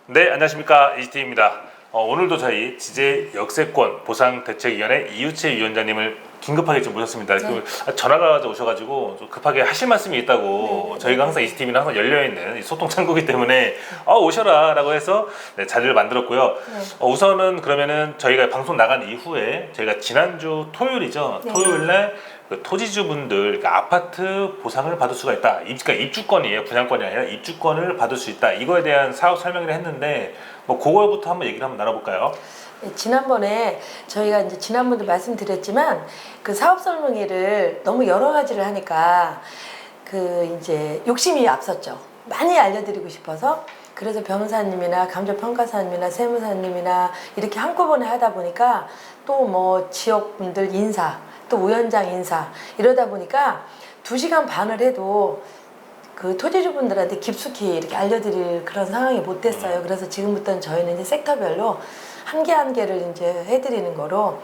네, 안녕하십니까. 이지티입니다. 오늘도 저희 지재 역세권 보상대책위원회 이유채 위원장님을 긴급하게 좀 모셨습니다. 네. 전화가 오셔가지고 좀 급하게 하실 말씀이 있다고. 네. 저희가 항상 이지티비는 항상 열려있는 소통 창구이기 때문에 오셔라 라고 해서 네, 자리를 만들었고요. 네. 우선은 그러면은 저희가 방송 나간 이후에 저희가 지난주 토요일이죠. 네. 토요일날 그 토지주분들 그러니까 아파트 보상을 받을 수가 있다. 그러니까 입주권이에요. 분양권이 아니라 입주권을 받을 수 있다. 이거에 대한 사업 설명을 했는데 뭐 그거부터 한번 얘기를 한번 나눠볼까요? 네, 지난번에 저희가 이제 지난번도 말씀드렸지만 그 사업 설명회를 너무 여러 가지를 하니까 그 이제 욕심이 앞섰죠. 많이 알려드리고 싶어서. 그래서 변호사님이나 감정평가사님이나 세무사님이나 이렇게 한꺼번에 하다 보니까 또 뭐 지역분들 인사 또 위원장 인사 이러다 보니까 2시간 반을 해도 그 토지주분들한테 깊숙이 이렇게 알려드릴 그런 상황이 못 됐어요. 그래서 지금부터는 저희는 이제 섹터별로 한 개 한 개를 이제 해드리는 거로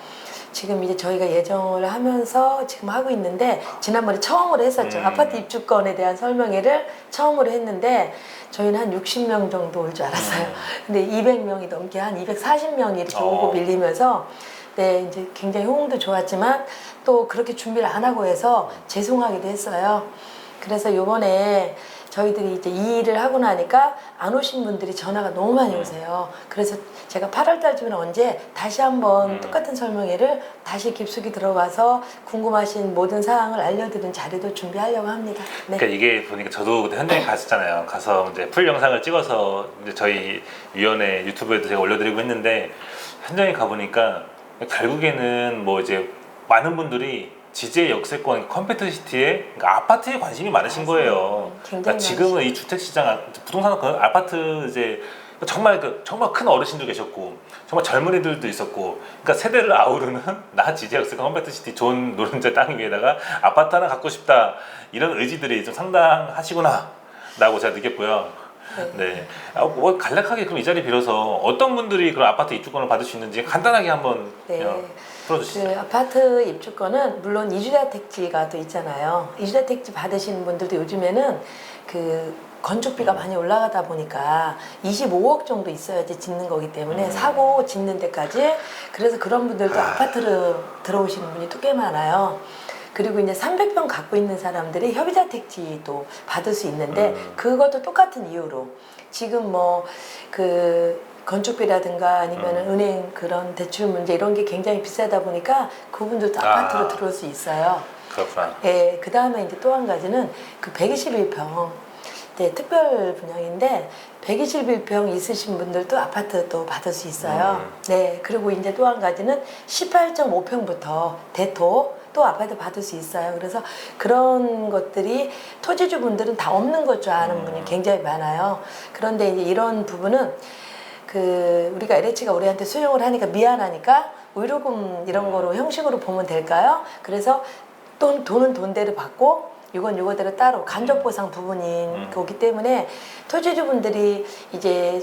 지금 이제 저희가 예정을 하면서 지금 하고 있는데 지난번에 처음으로 했었죠. 아파트 입주권에 대한 설명회를 처음으로 했는데 저희는 한 60명 정도 올 줄 알았어요. 근데 200명이 넘게 한 240명이 이렇게 오고 밀리면서 네, 이제 굉장히 호응도 좋았지만 또 그렇게 준비를 안 하고 해서 죄송하기도 했어요. 그래서 요번에 저희들이 이제 이 일을 하고 나니까 안 오신 분들이 전화가 너무 많이 오세요. 그래서 제가 8월 달쯤에 언제 다시 한번 똑같은 설명회를 다시 깊숙이 들어가서 궁금하신 모든 사항을 알려드리는 자리도 준비하려고 합니다. 네. 그러니까 이게 보니까 저도 그때 현장에 갔었잖아요. 가서 이제 풀 영상을 찍어서 이제 저희 위원회 유튜브에도 제가 올려드리고 했는데 현장에 가보니까 결국에는 뭐 이제 많은 분들이 지제 역세권 컴팩트시티에 그러니까 아파트에 관심이 많으신 거예요. 그러니까 지금은 이 주택시장 부동산 아파트 이제 정말 정말 큰 어르신도 계셨고 정말 젊은이들도 있었고 그러니까 세대를 아우르는 나 지제 역세권 컴팩트시티 좋은 노른자 땅 위에다가 아파트 하나 갖고 싶다 이런 의지들이 좀 상당하시구나 라고 제가 느꼈고요. 네. 뭐 간략하게 그럼 이 자리 빌어서 어떤 분들이 그런 아파트 입주권을 받을 수 있는지 간단하게 한번 풀어주시죠. 그 아파트 입주권은 물론 이주자택지가 또 있잖아요. 이주자택지 받으시는 분들도 요즘에는 그 건축비가 많이 올라가다 보니까 25억 정도 있어야지 짓는 거기 때문에 사고 짓는 데까지 그래서 그런 분들도 아파트를 들어오시는 분이 또 꽤 많아요. 그리고 이제 300평 갖고 있는 사람들이 협의자 택지도 받을 수 있는데 그것도 똑같은 이유로 지금 뭐 그 건축비라든가 아니면 은행 그런 대출 문제 이런 게 굉장히 비싸다 보니까 그분들도 아파트로 들어올 수 있어요. 그렇구나. 예, 그 다음에 이제 또 한 가지는 그 121평 네, 특별 분양인데 121평 있으신 분들도 아파트 또 받을 수 있어요. 네, 그리고 이제 또 한 가지는 18.5평부터 대토 또 아파트 받을 수 있어요. 그래서 그런 것들이 토지주분들은 다 없는 것 줄 아는 분이 굉장히 많아요. 그런데 이제 이런 부분은 그 우리가 LH가 우리한테 수용을 하니까 미안하니까 의료금 이런 거로 형식으로 보면 될까요? 그래서 돈은 돈대로 받고 이건 이거대로 따로 간접보상 부분인 거기 때문에 토지주분들이 이제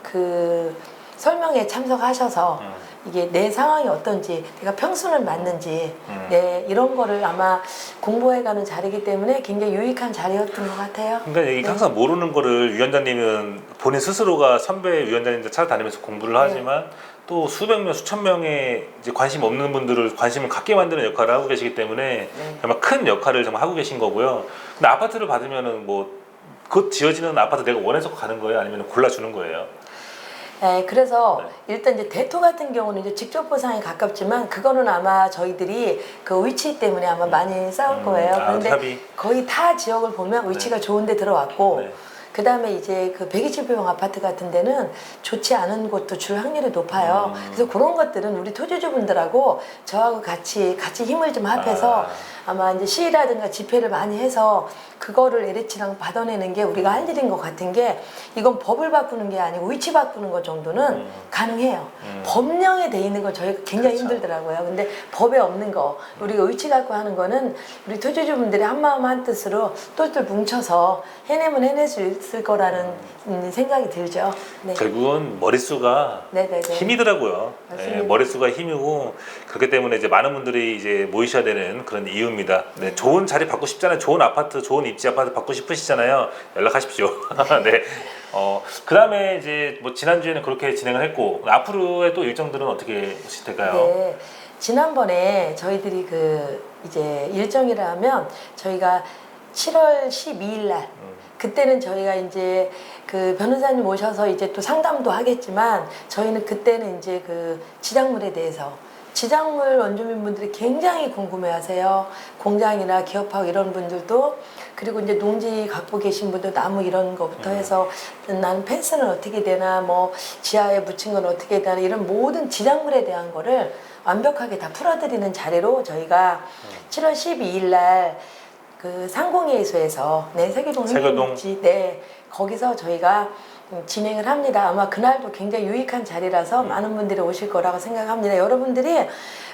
그 설명회에 참석하셔서 이게 내 상황이 어떤지 내가 평수는 맞는지 네, 이런 거를 아마 공부해가는 자리이기 때문에 굉장히 유익한 자리였던 것 같아요. 그러니까 이게 항상 모르는 거를 위원장님은 본인 스스로가 선배 위원장님들 찾아다니면서 공부를 하지만 또 수백 명, 수천 명의 이제 관심 없는 분들을 관심을 갖게 만드는 역할을 하고 계시기 때문에 정말 큰 역할을 정말 하고 계신 거고요. 근데 아파트를 받으면은 뭐 곧 지어지는 아파트 내가 원해서 가는 거예요? 아니면 골라주는 거예요? 네, 그래서 일단 이제 대토 같은 경우는 이제 직접 보상에 가깝지만 그거는 아마 저희들이 그 위치 때문에 아마 많이 싸울 거예요. 그런데 거의 타 지역을 보면 위치가 좋은 데 들어왔고 그 다음에 이제 그 120평 아파트 같은 데는 좋지 않은 곳도 줄 확률이 높아요. 그래서 그런 것들은 우리 토지주분들하고 저하고 같이 힘을 좀 합해서 아마 이제 시위라든가 집회를 많이 해서 그거를 LH랑 받아내는 게 우리가 할 일인 것 같은 게 이건 법을 바꾸는 게 아니고 위치 바꾸는 것 정도는 가능해요. 법령에 돼 있는 건 저희가 굉장히 힘들더라고요. 근데 법에 없는 거 우리가 위치 갖고 하는 거는 우리 토지주분들이 한마음 한뜻으로 똘똘 뭉쳐서 해내면 해낼 수 있을 거라는 생각이 들죠. 네. 결국은 머릿수가 힘이더라고요. 네, 머릿수가 힘이고 그렇기 때문에 이제 많은 분들이 이제 모이셔야 되는 그런 이유입니다. 네, 좋은 자리 받고 싶잖아요. 좋은 아파트, 좋은 입지 아파트 받고 싶으시잖아요. 연락하십시오. 네. 그다음에 이제 뭐 지난주에는 그렇게 진행을 했고 앞으로의 또 일정들은 어떻게 될까요? 네. 지난번에 저희들이 그 이제 일정이라 하면 저희가 7월 12일 날 그때는 저희가 이제 그 변호사님 오셔서 이제 또 상담도 하겠지만 저희는 그때는 이제 그 지작물에 대해서 지작물 원주민분들이 굉장히 궁금해하세요. 공장이나 기업하고 이런 분들도 그리고 이제 농지 갖고 계신 분들 나무 이런 거부터 해서 나는 펜스는 어떻게 되나 뭐 지하에 묻힌 건 어떻게 되나 이런 모든 지작물에 대한 거를 완벽하게 다 풀어드리는 자리로 저희가 7월 12일 날 그 상공회의소에서 네 세계동 행정복지 네 거기서 저희가 진행을 합니다. 아마 그날도 굉장히 유익한 자리라서 많은 분들이 오실 거라고 생각합니다. 여러분들이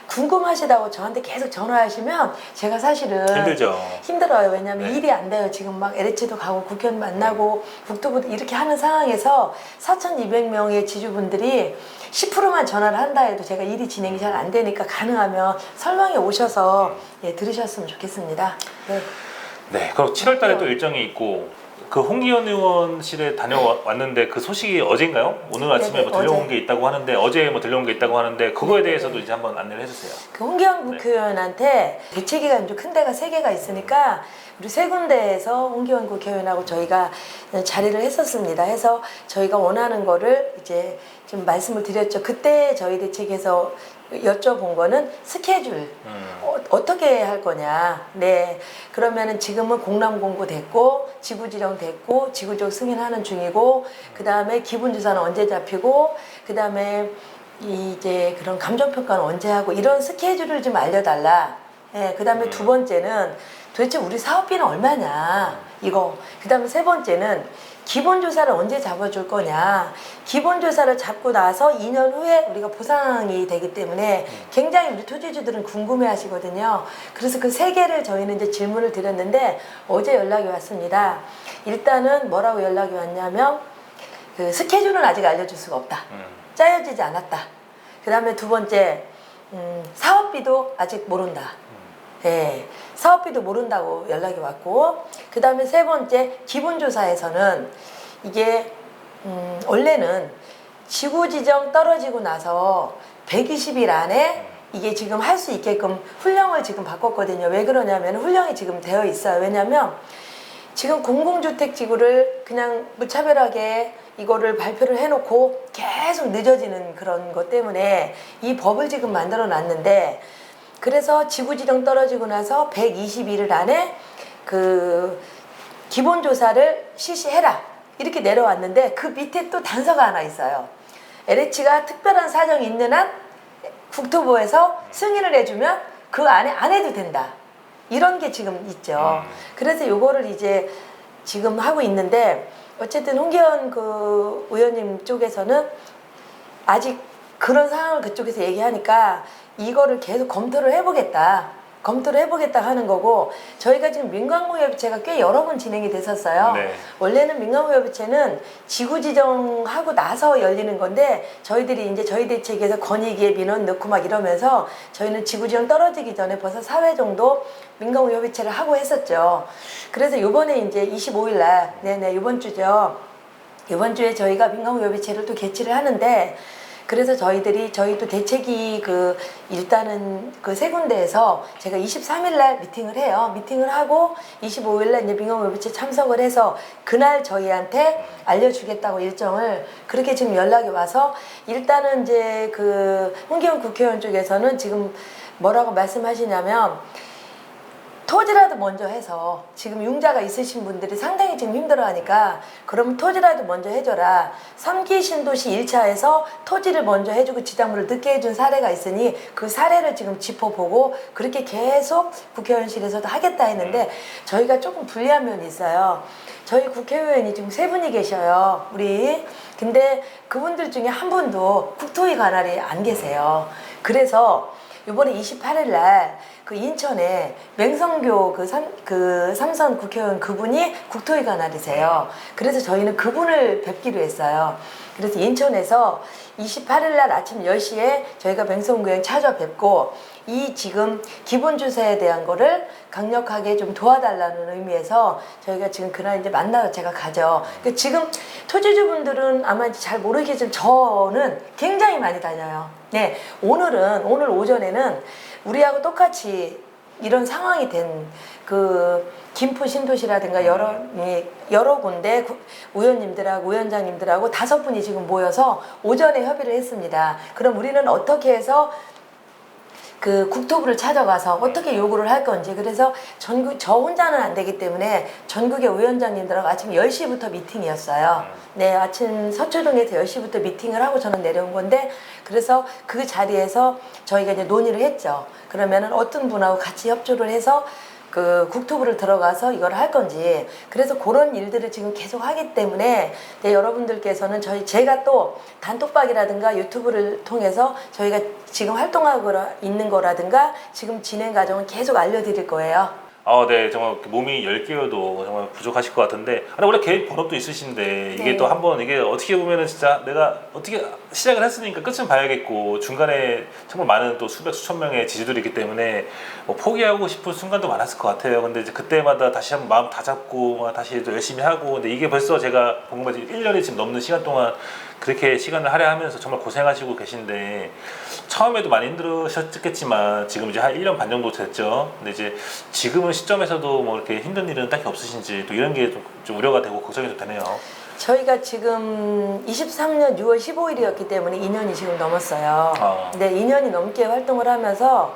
궁금하시다고 저한테 계속 전화하시면 제가 사실은 힘들죠. 힘들어요. 왜냐하면 네. 일이 안 돼요. 지금 막 LH도 가고 국회의원 만나고 국토부도 이렇게 하는 상황에서 4,200명의 지주분들이 10%만 전화를 한다 해도 제가 일이 진행이 잘 안 되니까 가능하면 설명에 오셔서 예, 들으셨으면 좋겠습니다. 네. 네, 그럼 7월 달에 또 일정이 있고 그 홍기현 의원실에 다녀왔는데 그 소식이 어제인가요? 오늘 아침에 네네, 뭐 들려온 어제. 게 있다고 하는데 어제 뭐 들려온 게 있다고 하는데 그거에 대해서도 이제 한번 안내를 해주세요. 그 홍기현 국회의원한테 대책위가 이제 큰 데가 3개가 있으니까 우리 3군데에서 홍기현 국회의원하고 저희가 자리를 했었습니다. 해서 저희가 원하는 거를 이제 좀 말씀을 드렸죠. 그때 저희 대책에서 여쭤본 거는 스케줄 어떻게 할 거냐. 네. 그러면은 지금은 공람 공고 됐고 지구 지정 됐고 지구적 승인하는 중이고 그 다음에 기분 주사는 언제 잡히고 그 다음에 이제 그런 감정 평가는 언제 하고 이런 스케줄을 좀 알려달라. 예. 그 다음에 두 번째는 도대체 우리 사업비는 얼마냐 이거. 그 다음에 세 번째는 기본조사를 언제 잡아줄 거냐. 기본조사를 잡고 나서 2년 후에 우리가 보상이 되기 때문에 굉장히 우리 토지주들은 궁금해 하시거든요. 그래서 그 3개를 저희는 이제 질문을 드렸는데 어제 연락이 왔습니다. 일단은 뭐라고 연락이 왔냐면 그 스케줄은 아직 알려줄 수가 없다. 짜여지지 않았다. 그 다음에 두 번째 사업비도 아직 모른다. 네, 사업비도 모른다고 연락이 왔고 그 다음에 세 번째 기본조사에서는 이게 원래는 지구지정 떨어지고 나서 120일 안에 이게 지금 할 수 있게끔 훈령을 지금 바꿨거든요. 왜 그러냐면 훈령이 지금 되어 있어요. 왜냐면 지금 공공주택지구를 그냥 무차별하게 이거를 발표를 해놓고 계속 늦어지는 그런 것 때문에 이 법을 지금 만들어 놨는데 그래서 지구지정 떨어지고 나서 120일 안에 그 기본조사를 실시해라 이렇게 내려왔는데 그 밑에 또 단서가 하나 있어요. LH가 특별한 사정이 있는 한 국토부에서 승인을 해주면 그 안에 안 해도 된다. 이런 게 지금 있죠. 그래서 요거를 이제 지금 하고 있는데 어쨌든 홍기현 그 의원님 쪽에서는 아직 그런 상황을 그쪽에서 얘기하니까 이거를 계속 검토를 해보겠다 하는 거고 저희가 지금 민간공유업체가 꽤 여러 번 진행이 됐었어요. 네. 원래는 민간공유업체는 지구 지정하고 나서 열리는 건데 저희들이 이제 저희 대책에서 권익위에 민원 넣고 막 이러면서 저희는 지구 지정 떨어지기 전에 벌써 4회 정도 민간공유업체를 하고 했었죠. 그래서 요번에 이제 25일 날 네네 이번 주죠. 이번 주에 저희가 민간공유업체를 또 개최를 하는데 그래서 저희도 대책이 그 일단은 그 3군데에서 제가 23일 날 미팅을 해요. 미팅을 하고 25일 날 이제 민간공유업체 참석을 해서 그날 저희한테 알려주겠다고 일정을 그렇게 지금 연락이 와서 일단은 이제 그 홍기현 국회의원 쪽에서는 지금 뭐라고 말씀하시냐면 토지라도 먼저 해서 지금 융자가 있으신 분들이 상당히 지금 힘들어하니까 그럼 토지라도 먼저 해줘라. 3기 신도시 1차에서 토지를 먼저 해주고 지작물을 늦게 해준 사례가 있으니 그 사례를 지금 짚어보고 그렇게 계속 국회의원실에서도 하겠다 했는데 저희가 조금 불리한 면이 있어요. 저희 국회의원이 지금 3분이 계셔요. 우리. 근데 그분들 중에 한 분도 국토위 관할이 안 계세요. 그래서 이번에 28일 날 그 인천에 맹성교 그 삼선 국회의원 그분이 국토위 관할이세요. 그래서 저희는 그분을 뵙기로 했어요. 그래서 인천에서 28일 날 아침 10시에 저희가 맹성구행 찾아뵙고 이 지금 기본 주사에 대한 거를 강력하게 좀 도와달라는 의미에서 저희가 지금 그날 이제 만나서 제가 가죠. 그러니까 지금 토지주분들은 아마 잘 모르겠지만 저는 굉장히 많이 다녀요. 네, 오늘 오전에는 우리하고 똑같이 이런 상황이 된 그 김포 신도시라든가 여러 군데 의원님들하고 위원장님들하고 5분이 지금 모여서 오전에 협의를 했습니다. 그럼 우리는 어떻게 해서 그 국토부를 찾아가서 어떻게 요구를 할 건지. 그래서 저 혼자는 안 되기 때문에 전국의 위원장님들하고 아침 10시부터 미팅이었어요. 네, 아침 서초동에서 10시부터 미팅을 하고 저는 내려온 건데, 그래서 그 자리에서 저희가 이제 논의를 했죠. 그러면은 어떤 분하고 같이 협조를 해서 그 국토부를 들어가서 이걸 할 건지. 그래서 그런 일들을 지금 계속 하기 때문에 네, 여러분들께서는 제가 또 단톡방이라든가 유튜브를 통해서 저희가 지금 활동하고 있는 거라든가 지금 진행 과정은 계속 알려드릴 거예요. 네, 정말 몸이 10개여도 정말 부족하실 것 같은데, 아니, 원래 개인 본업도 있으신데, 이게 네. 또 한번, 이게 어떻게 보면은 진짜 내가 어떻게 시작을 했으니까 끝은 봐야겠고, 중간에 정말 많은 또 수천 명의 지지들이 있기 때문에 뭐 포기하고 싶은 순간도 많았을 것 같아요. 근데 이제 그때마다 다시 한번 마음 다잡고, 다시 또 열심히 하고, 근데 이게 벌써 제가 본 것만 1년이 지금 넘는 시간 동안 그렇게 시간을 할애하면서 정말 고생하시고 계신데, 처음에도 많이 힘들으셨겠지만 지금 이제 한 1년 반 정도 됐죠. 근데 이제 지금은 시점에서도 뭐 이렇게 힘든 일은 딱히 없으신지, 또 이런 게 좀 우려가 되고 걱정이 좀 되네요. 저희가 지금 23년 6월 15일이었기 때문에 2년이 지금 넘었어요. 네, 2년이 넘게 활동을 하면서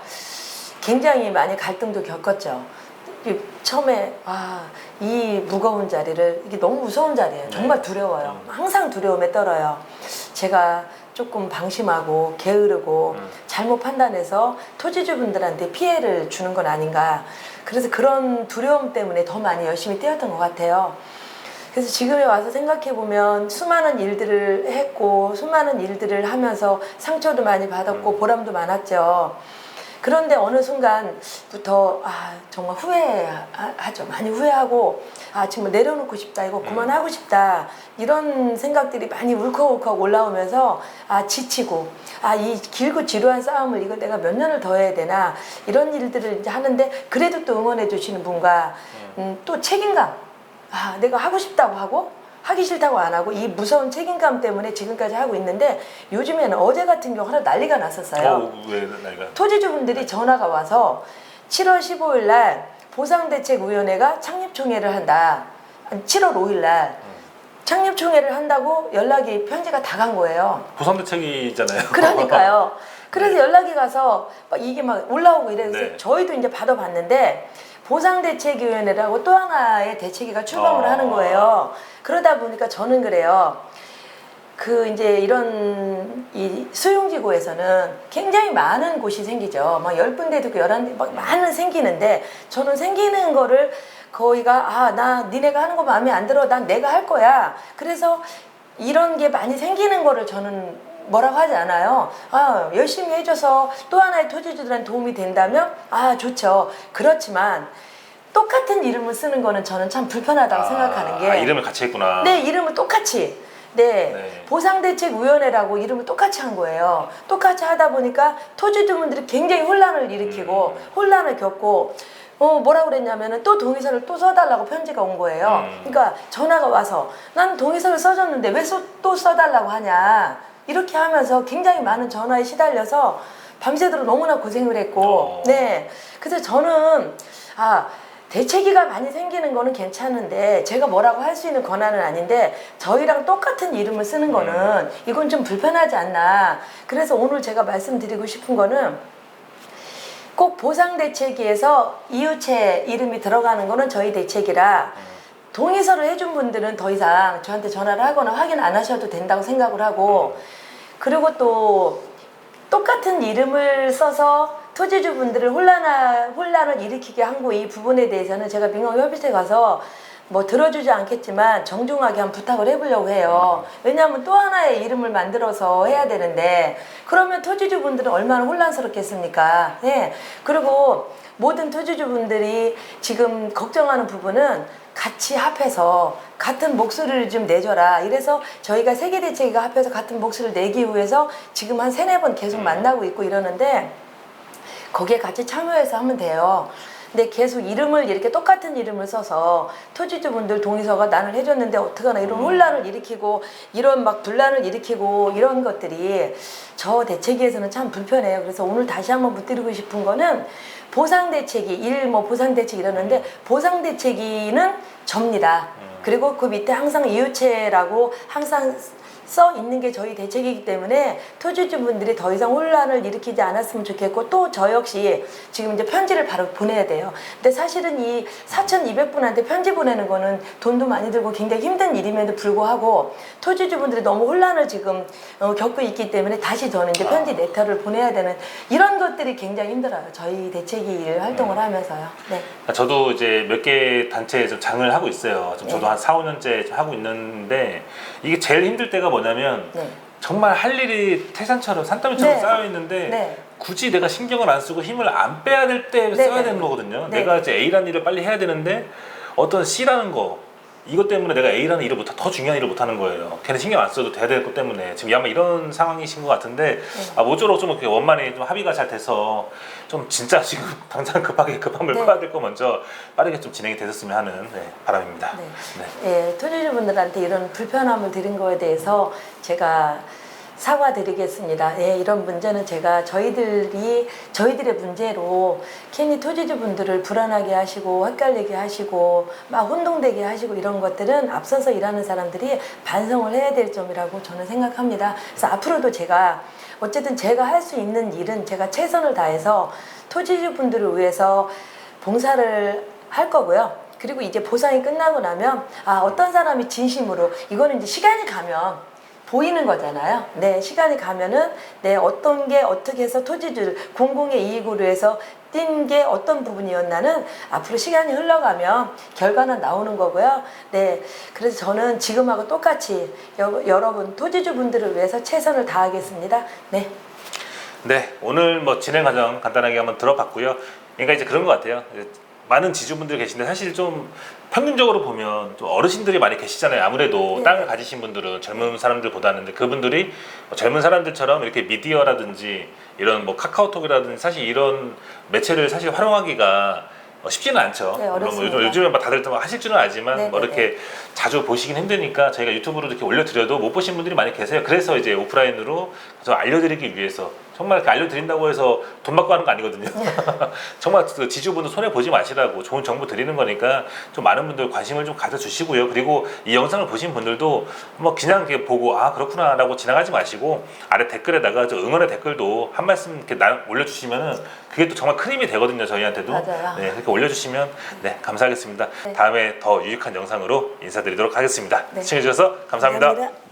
굉장히 많이 갈등도 겪었죠. 처음에 이 무거운 자리를, 이게 너무 무서운 자리예요. 정말 두려워요. 항상 두려움에 떨어요. 제가 조금 방심하고 게으르고 잘못 판단해서 토지주분들한테 피해를 주는 건 아닌가. 그래서 그런 두려움 때문에 더 많이 열심히 뛰었던 것 같아요. 그래서 지금에 와서 생각해보면 수많은 일들을 했고 수많은 일들을 하면서 상처도 많이 받았고 보람도 많았죠. 그런데 어느 순간부터 정말 후회하죠. 많이 후회하고 정말 내려놓고 싶다, 이거 그만하고 싶다, 이런 생각들이 많이 울컥울컥 올라오면서 지치고 이 길고 지루한 싸움을 이거 내가 몇 년을 더 해야 되나, 이런 일들을 이제 하는데 그래도 또 응원해 주시는 분과 또 책임감, 내가 하고 싶다고 하고 하기 싫다고 안 하고 이 무서운 책임감 때문에 지금까지 하고 있는데, 요즘에는 어제 같은 경우 하나 난리가 났었어요. 왜 난리가? 토지주분들이 전화가 와서 7월 15일 날 보상대책위원회가 창립총회를 한다. 7월 5일 날 창립총회를 한다고 연락이, 편지가 다 간 거예요. 보상대책이잖아요. 그러니까요. 그래서 연락이 가서 이게 막 올라오고 이래서 네. 저희도 이제 받아봤는데, 보상대책위원회라고 또 하나의 대책위가 출범을 하는 거예요. 그러다 보니까 저는 그래요. 이제 이런 이 수용지구에서는 굉장히 많은 곳이 생기죠. 막 10군데도 있고 11군데 막 많은 생기는데, 저는 생기는 거를 거기가 나 니네가 하는 거 마음에 안 들어, 난 내가 할 거야. 그래서 이런 게 많이 생기는 거를 저는 뭐라고 하지 않아요. 열심히 해줘서 또 하나의 토지주들한테 도움이 된다면 좋죠. 그렇지만 똑같은 이름을 쓰는 거는 저는 참 불편하다고 생각하는 게, 이름을 같이 했구나. 네, 이름을 똑같이. 네. 보상대책위원회라고 이름을 똑같이 한 거예요. 똑같이 하다 보니까 토지주분들이 굉장히 혼란을 일으키고 혼란을 겪고 뭐라고 그랬냐면은 또 동의서를 또 써달라고 편지가 온 거예요. 그러니까 전화가 와서 난 동의서를 써줬는데 왜 또 써달라고 하냐, 이렇게 하면서 굉장히 많은 전화에 시달려서 밤새도록 너무나 고생을 했고, 네. 그래서 저는 대책위가 많이 생기는 거는 괜찮은데 제가 뭐라고 할 수 있는 권한은 아닌데, 저희랑 똑같은 이름을 쓰는 거는 이건 좀 불편하지 않나. 그래서 오늘 제가 말씀드리고 싶은 거는, 꼭 보상대책위에서 이유체 이름이 들어가는 거는 저희 대책이라 동의서를 해준 분들은 더 이상 저한테 전화를 하거나 확인 안 하셔도 된다고 생각을 하고, 그리고 또 똑같은 이름을 써서 토지주분들을 혼란을 일으키게 한 거, 이 부분에 대해서는 제가 민원협의소에 가서 뭐 들어주지 않겠지만 정중하게 한번 부탁을 해보려고 해요. 왜냐하면 또 하나의 이름을 만들어서 해야 되는데 그러면 토지주분들은 얼마나 혼란스럽겠습니까? 예. 그리고 모든 토지주분들이 지금 걱정하는 부분은 같이 합해서 같은 목소리를 좀 내줘라. 이래서 저희가 세계대책위가 합해서 같은 목소리를 내기 위해서 지금 한 3-4번 계속 만나고 있고 이러는데 거기에 같이 참여해서 하면 돼요. 근데 계속 이름을 이렇게 똑같은 이름을 써서 토지주분들 동의서가 나는 해줬는데 어떡하나 이런 혼란을 일으키고 이런 막 분란을 일으키고 이런 것들이 저 대책위에서는 참 불편해요. 그래서 오늘 다시 한번 묻드리고 싶은 거는 보상대책위, 뭐 보상대책 이러는데 보상대책위는 접니다. 그리고 그 밑에 항상 이유체라고 항상 써 있는 게 저희 대책이기 때문에 토지주분들이 더 이상 혼란을 일으키지 않았으면 좋겠고 또 저 역시 지금 이제 편지를 바로 보내야 돼요. 근데 사실은 이 4,200분한테 편지 보내는 거는 돈도 많이 들고 굉장히 힘든 일임에도 불구하고 토지주분들이 너무 혼란을 지금 겪고 있기 때문에 다시 저는 이제 편지 레터를 보내야 되는 이런 것들이 굉장히 힘들어요. 저희 대책위 일 활동을 하면서요. 네. 저도 이제 몇 개 단체에 좀 장을 하고 있어요. 좀 저도 네. 한 4-5년째 하고 있는데 이게 제일 힘들 때가 뭐냐면 네. 정말 할 일이 태산처럼 산더미처럼 네. 쌓여 있는데 네. 굳이 내가 신경을 안 쓰고 힘을 안 빼야 될 때 네. 써야 네. 되는 거거든요. 네. 내가 이제 A라는 일을 빨리 해야 되는데 어떤 C라는 거 이것 때문에 내가 A라는 일을 더 중요한 일을 못 하는 거예요. 걔는 신경 안 써도 돼야 될 것 때문에 지금 아마 이런 상황이신 것 같은데 모쪼록 좀 이렇게 원만히 좀 합의가 잘 돼서 좀 진짜 지금 당장 급한 물 네. 퍼야 될 거 먼저 빠르게 좀 진행이 됐었으면 하는 바람입니다. 네. 예, 토지주분들한테 이런 불편함을 드린 거에 대해서 제가 사과드리겠습니다. 예, 이런 문제는 제가 저희들의 문제로 괜히 토지주분들을 불안하게 하시고 헷갈리게 하시고 막 혼동되게 하시고 이런 것들은 앞서서 일하는 사람들이 반성을 해야 될 점이라고 저는 생각합니다. 그래서 앞으로도 제가 어쨌든 제가 할 수 있는 일은 제가 최선을 다해서 토지주분들을 위해서 봉사를 할 거고요. 그리고 이제 보상이 끝나고 나면 어떤 사람이 진심으로 이거는 이제 시간이 가면 보이는 거잖아요. 네, 시간이 가면은 어떤 게 어떻게 해서 토지주를 공공의 이익으로 해서 뛴 게 어떤 부분이었나는 앞으로 시간이 흘러가면 결과는 나오는 거고요. 네, 그래서 저는 지금하고 똑같이 여러분 토지주분들을 위해서 최선을 다하겠습니다. 네. 네, 오늘 뭐 진행 과정 간단하게 한번 들어봤고요. 그러니까 이제 그런 것 같아요. 많은 지주분들 계신데 사실 좀 평균적으로 보면 좀 어르신들이 많이 계시잖아요. 아무래도 네. 땅을 가지신 분들은 젊은 사람들보다는 그분들이 젊은 사람들처럼 이렇게 미디어라든지 이런 뭐 카카오톡이라든지 사실 이런 매체를 사실 활용하기가 쉽지는 않죠. 네, 물론 뭐 어렵습니다. 요즘에 뭐 다들 또 하실 줄은 알지만 네, 뭐 네, 이렇게 자주 보시긴 힘드니까 저희가 유튜브로 이렇게 올려드려도 못 보신 분들이 많이 계세요. 그래서 이제 오프라인으로 저 알려드리기 위해서 정말 이렇게 알려드린다고 해서 돈 받고 하는 거 아니거든요. 정말 그 지주분들 손해 보지 마시라고 좋은 정보 드리는 거니까 좀 많은 분들 관심을 좀 가져주시고요. 그리고 이 영상을 보신 분들도 뭐 그냥 이렇게 보고 그렇구나라고 지나가지 마시고 아래 댓글에다가 저 응원의 댓글도 한 말씀 이렇게 올려주시면은 그게 또 정말 큰 힘이 되거든요. 저희한테도. 맞아요. 네, 그렇게 올려주시면 감사하겠습니다. 네. 다음에 더 유익한 영상으로 인사드리도록 하겠습니다. 네. 시청해주셔서 감사합니다. 감사합니다.